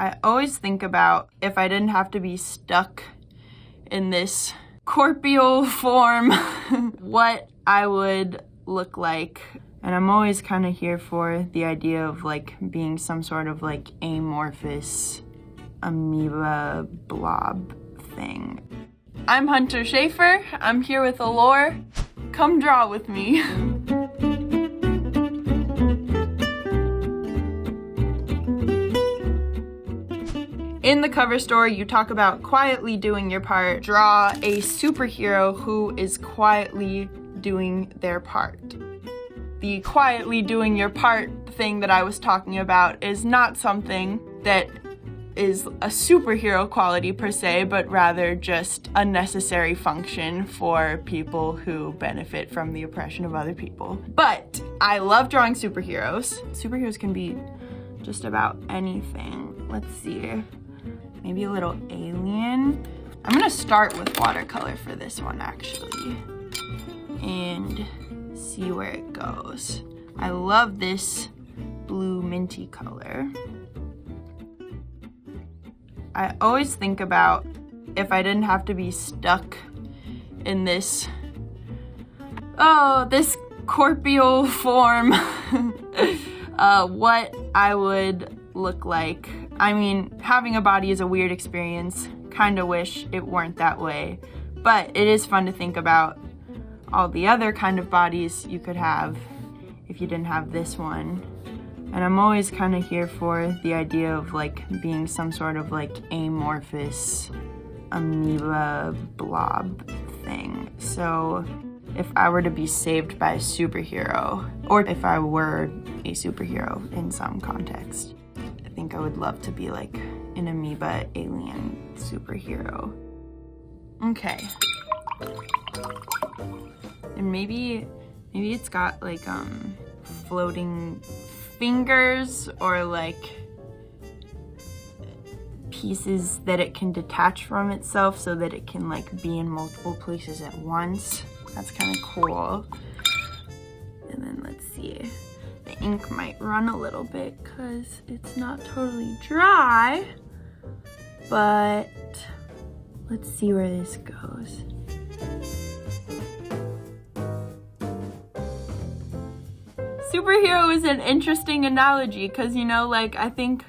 I always think about if I didn't have to be stuck in this corporeal form, what I would look like. And I'm always kind of here for the idea of like being some sort of like amorphous amoeba blob thing. I'm Hunter Schafer. I'm here with Allure. Come draw with me. In the cover story, you talk about quietly doing your part. Draw a superhero who is quietly doing their part. The quietly doing your part thing that I was talking about is not something that is a superhero quality per se, but rather just a necessary function for people who benefit from the oppression of other people. But I love drawing superheroes. Superheroes can be just about anything. Let's see. Maybe a little alien. I'm gonna start with watercolor for this one actually and see where it goes. I love this blue minty color. I always think about if I didn't have to be stuck in this corporeal form, what I would look like. I mean, having a body is a weird experience. Kinda wish it weren't that way. But it is fun to think about all the other kind of bodies you could have if you didn't have this one. And I'm always kind of here for the idea of like being some sort of like amorphous amoeba blob thing. So if I were to be saved by a superhero, or if I were a superhero in some context, I think I would love to be like an amoeba alien superhero. Okay. And maybe it's got like floating fingers or like pieces that it can detach from itself so that it can like be in multiple places at once. That's kind of cool. And then let's see. The ink might run a little bit because it's not totally dry, but let's see where this goes. Superhero is an interesting analogy because, you know, like I think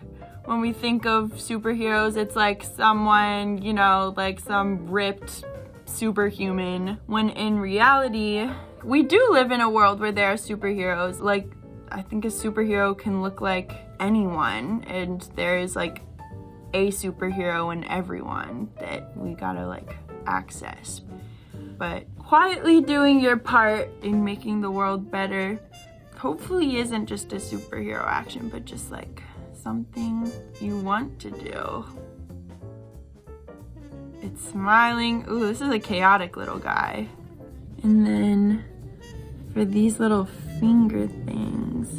when we think of superheroes, it's like someone, you know, like some ripped superhuman, when in reality, we do live in a world where there are superheroes. Like, I think a superhero can look like anyone, and there is like a superhero in everyone that we gotta like access. But quietly doing your part in making the world better hopefully isn't just a superhero action, but just like something you want to do. It's smiling. Ooh, this is a chaotic little guy. And then for these little finger things,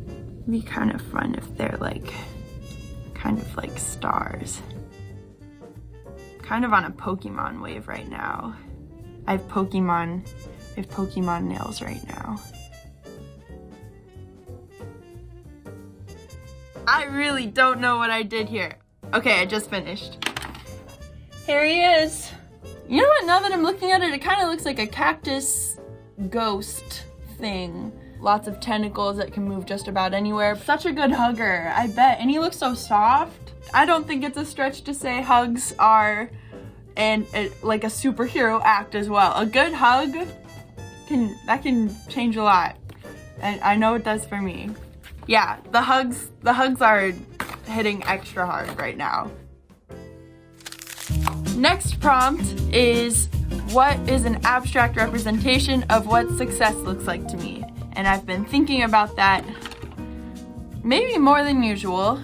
it'd be kind of fun if they're like kind of like stars. Kind of on a Pokemon wave right now. I have Pokemon nails right now. I really don't know what I did here. Okay, I just finished. Here he is. You know what, now that I'm looking at it, it kind of looks like a cactus ghost thing. Lots of tentacles that can move just about anywhere. Such a good hugger, I bet. And he looks so soft. I don't think it's a stretch to say hugs are like a superhero act as well. A good hug can change a lot. And I know it does for me. Yeah, the hugs are hitting extra hard right now. Next prompt is, what is an abstract representation of what success looks like to me? And I've been thinking about that maybe more than usual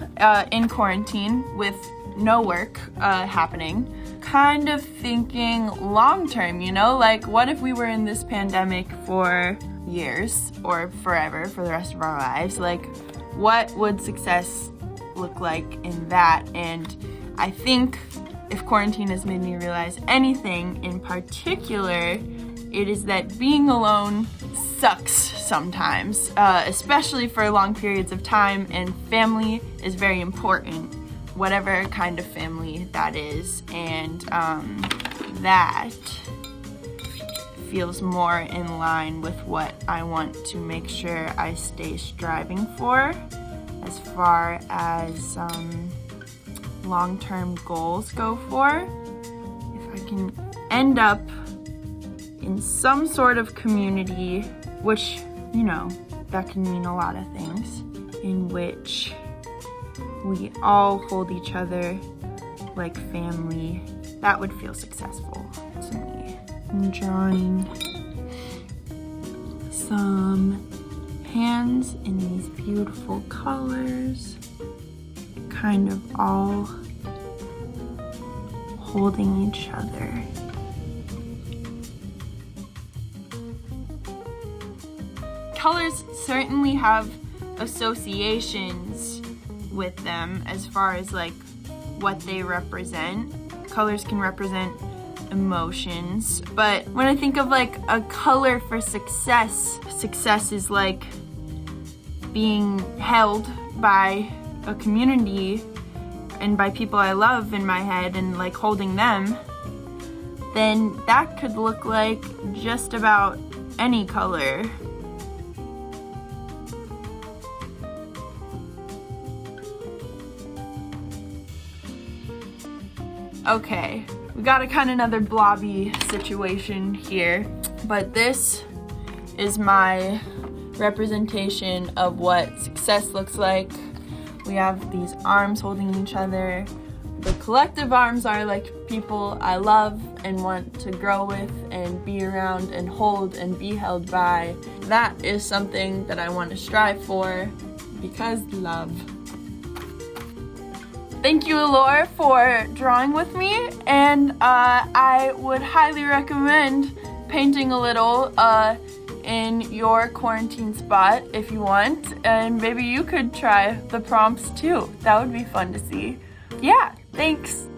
in quarantine with no work happening. Kind of thinking long term, you know, like what if we were in this pandemic for years or forever for the rest of our lives? Like, what would success look like in that? And I think if quarantine has made me realize anything in particular, it is that being alone sucks sometimes, especially for long periods of time, and family is very important. whatever kind of family that is, and that feels more in line with what I want to make sure I stay striving for as far as long-term goals go for. If I can end up in some sort of community, which, you know, that can mean a lot of things, in which we all hold each other like family, that would feel successful to me. I'm drawing some hands in these beautiful colors, kind of all holding each other. Colors certainly have associations with them as far as like what they represent. Colors can represent emotions, but when I think of like a color for success, success is like being held by a community and by people I love in my head and like holding them, then that could look like just about any color. Okay, we got a kind of another blobby situation here, but this is my representation of what success looks like. We have these arms holding each other. The collective arms are like people I love and want to grow with and be around and hold and be held by. That is something that I want to strive for because love. Thank you, Allure, for drawing with me, and I would highly recommend painting a little in your quarantine spot if you want, and maybe you could try the prompts too. That would be fun to see. Yeah, thanks.